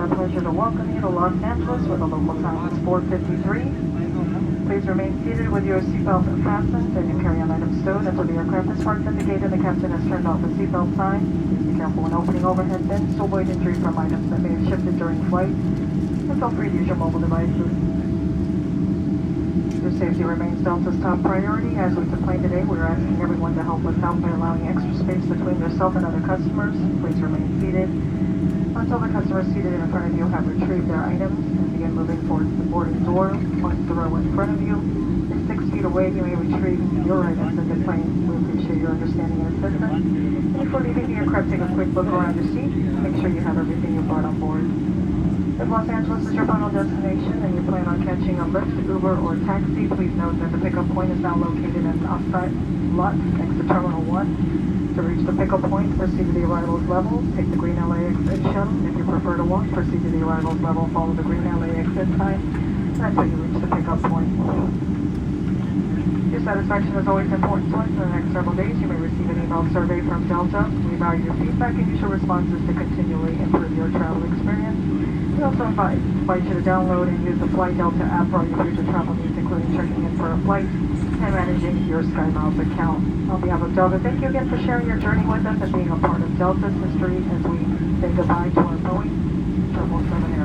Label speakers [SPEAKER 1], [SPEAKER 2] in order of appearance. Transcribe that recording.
[SPEAKER 1] pleasure to welcome you to Los Angeles where the local time is 4:53. Please remain seated with your seatbelt fastened and your carry-on items stowed until the aircraft is parked at the gate and the captain has turned off the seatbelt sign. Please be careful when opening overhead bins to avoid injury from items that may have shifted during flight. And feel free to use your mobile devices. Your safety remains Delta's top priority. As we deplane today, we are asking everyone to help us out by allowing extra space between yourself and other customers. Please remain seated until the customer seated in front of you have retrieved their items and begin moving towards the boarding door. Once the row in front of you is 6 feet away, you may retrieve your items in the plane. We appreciate your understanding and assistance. And before leaving the aircraft, take a quick look around your seat. Make sure you have everything you brought on board. If Los Angeles is your final destination and you plan on catching a Lyft, Uber, or taxi, please note that the pickup point is now located in an off-site lot next to Terminal 1. To reach the pickup point, proceed to the arrivals level. Take the green LAX shuttle. If you prefer to walk, proceed to the arrivals level. Follow the green LAX sign until you reach the pickup point. Your satisfaction is always important to us. In the next several days, you may receive an email survey from Delta. We value your feedback and use your responses to continually improve your travel experience. We also invite you to download and use the Flight Delta app for all your future travel needs, including checking in for a flight and managing your SkyMiles account. On behalf of Delta, thank you again for sharing your journey with us and being a part of Delta's history as we say goodbye to our Boeing 777